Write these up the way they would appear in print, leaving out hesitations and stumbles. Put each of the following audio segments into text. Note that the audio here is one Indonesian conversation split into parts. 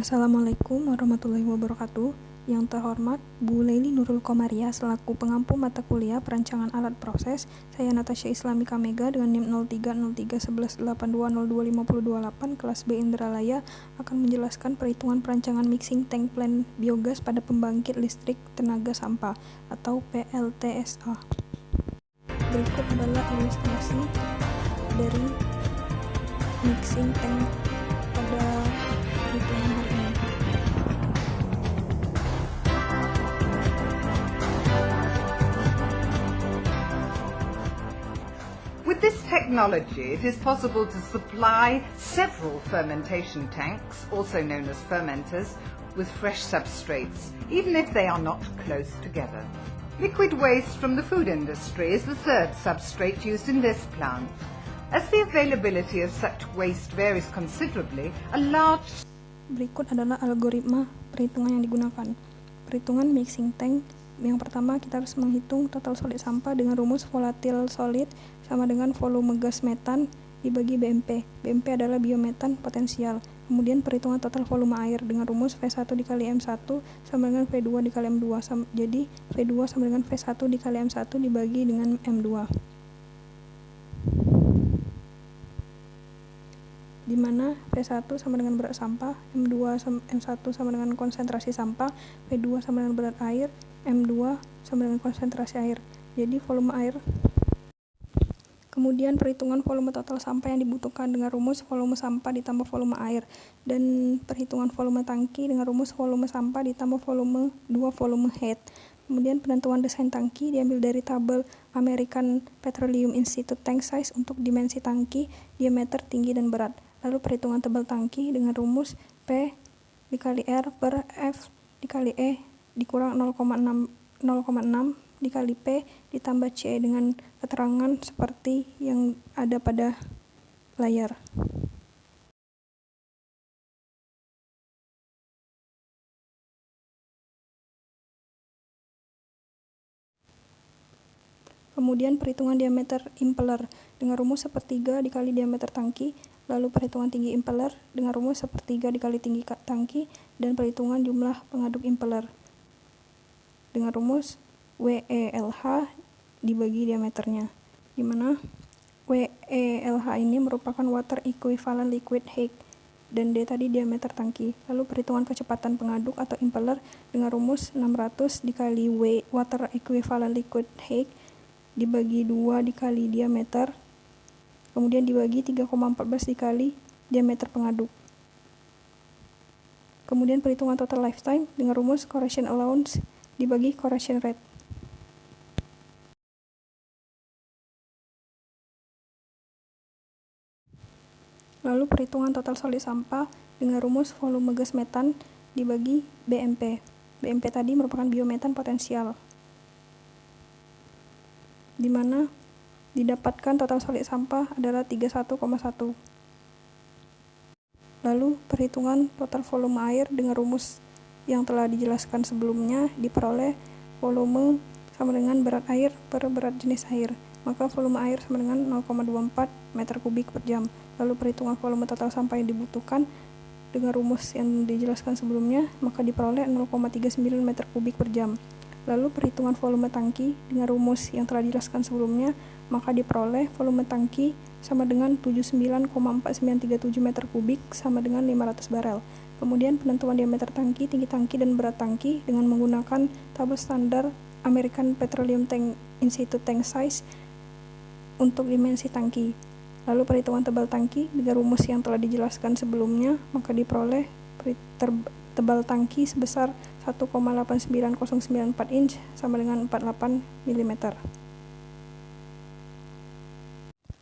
Assalamualaikum warahmatullahi wabarakatuh. Yang terhormat Bu Leili Nurul Komaria selaku pengampu mata kuliah perancangan alat proses, saya Natasha Islamika Mega dengan NIM 03031182025028 kelas B Indralaya akan menjelaskan perhitungan perancangan mixing tank plant biogas pada pembangkit listrik tenaga sampah atau PLTSA. Berikut adalah ilustrasi dari mixing tank pada perhitungan hari ini. With this technology, it is possible to supply several fermentation tanks, also known as fermenters, with fresh substrates, even if they are not close together. Liquid waste from the food industry is the third substrate used in this plant. As the availability of such waste varies considerably, a large... Berikut adalah algoritma perhitungan yang digunakan. Perhitungan mixing tank. Yang pertama, kita harus menghitung total solid sampah dengan rumus volatil solid sama dengan volume gas metan dibagi BMP. BMP adalah biometan potensial. Kemudian perhitungan total volume air dengan rumus V1 dikali M1 sama dengan V2 dikali M2. Jadi V2 sama dengan V1 dikali M1 dibagi dengan M2. Di mana V1 sama dengan berat sampah, M1 sama dengan konsentrasi sampah, V2 sama dengan berat air, M2 sama dengan konsentrasi air. Jadi volume air. Kemudian perhitungan volume total sampah yang dibutuhkan dengan rumus volume sampah ditambah volume air, dan perhitungan volume tangki dengan rumus volume sampah ditambah volume 2 volume head. Kemudian penentuan desain tangki diambil dari tabel American Petroleum Institute tank size untuk dimensi tangki, diameter, tinggi, dan berat. Lalu perhitungan tebal tangki dengan rumus P dikali R per F dikali E dikurang 0,6 dikali P ditambah C dengan keterangan seperti yang ada pada layar. Kemudian perhitungan diameter impeller dengan rumus sepertiga dikali diameter tangki, lalu perhitungan tinggi impeller dengan rumus sepertiga dikali tinggi tangki, dan perhitungan jumlah pengaduk impeller dengan rumus WELH dibagi diameternya, di mana WELH ini merupakan water equivalent liquid height dan D tadi diameter tangki. Lalu perhitungan kecepatan pengaduk atau impeller dengan rumus 600 dikali W water equivalent liquid height dibagi 2 dikali diameter, kemudian dibagi 3,14 dikali diameter pengaduk. Kemudian perhitungan total lifetime dengan rumus corrosion allowance dibagi corrosion rate. Lalu perhitungan total solid sampah dengan rumus volume gas metan dibagi BMP. BMP tadi merupakan biometan potensial, di mana didapatkan total solid sampah adalah 31,1. Lalu perhitungan total volume air dengan rumus yang telah dijelaskan sebelumnya diperoleh volume sama dengan berat air per berat jenis air, maka volume air sama dengan 0,24 meter kubik per jam. Lalu perhitungan volume total sampah yang dibutuhkan dengan rumus yang dijelaskan sebelumnya, maka diperoleh 0,39 meter kubik per jam. Lalu perhitungan volume tangki dengan rumus yang telah dijelaskan sebelumnya, maka diperoleh volume tangki sama dengan 79,4937 meter kubik sama dengan 500 barel. Kemudian penentuan diameter tangki, tinggi tangki, dan berat tangki dengan menggunakan tabel standar American Petroleum Tank Institute tank size untuk dimensi tangki. Lalu perhitungan tebal tangki dengan rumus yang telah dijelaskan sebelumnya, maka diperoleh tebal tangki sebesar 1,89094 inch sama dengan 48 mm.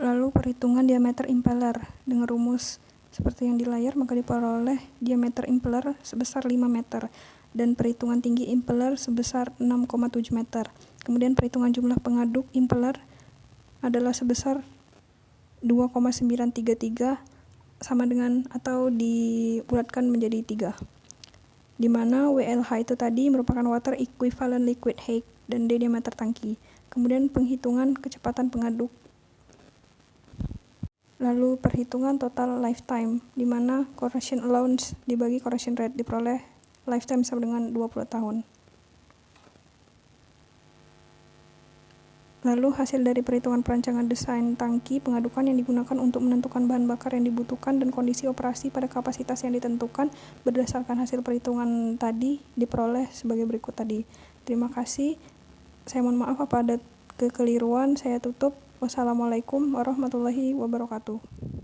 Lalu perhitungan diameter impeller dengan rumus seperti yang di layar, maka diperoleh diameter impeller sebesar 5 meter dan perhitungan tinggi impeller sebesar 6,7 meter. Kemudian perhitungan jumlah pengaduk impeller adalah sebesar 2,933 sama dengan atau dibulatkan menjadi 3. Di mana WLH itu tadi merupakan water equivalent liquid height dan D diameter tangki. Kemudian penghitungan kecepatan pengaduk. Lalu perhitungan total lifetime, di mana correction allowance dibagi correction rate diperoleh lifetime sama dengan 20 tahun. Lalu hasil dari perhitungan perancangan desain tangki pengadukan yang digunakan untuk menentukan bahan bakar yang dibutuhkan dan kondisi operasi pada kapasitas yang ditentukan berdasarkan hasil perhitungan tadi diperoleh sebagai berikut tadi. Terima kasih. Saya mohon maaf apa ada kekeliruan. Saya tutup. Wassalamualaikum warahmatullahi wabarakatuh.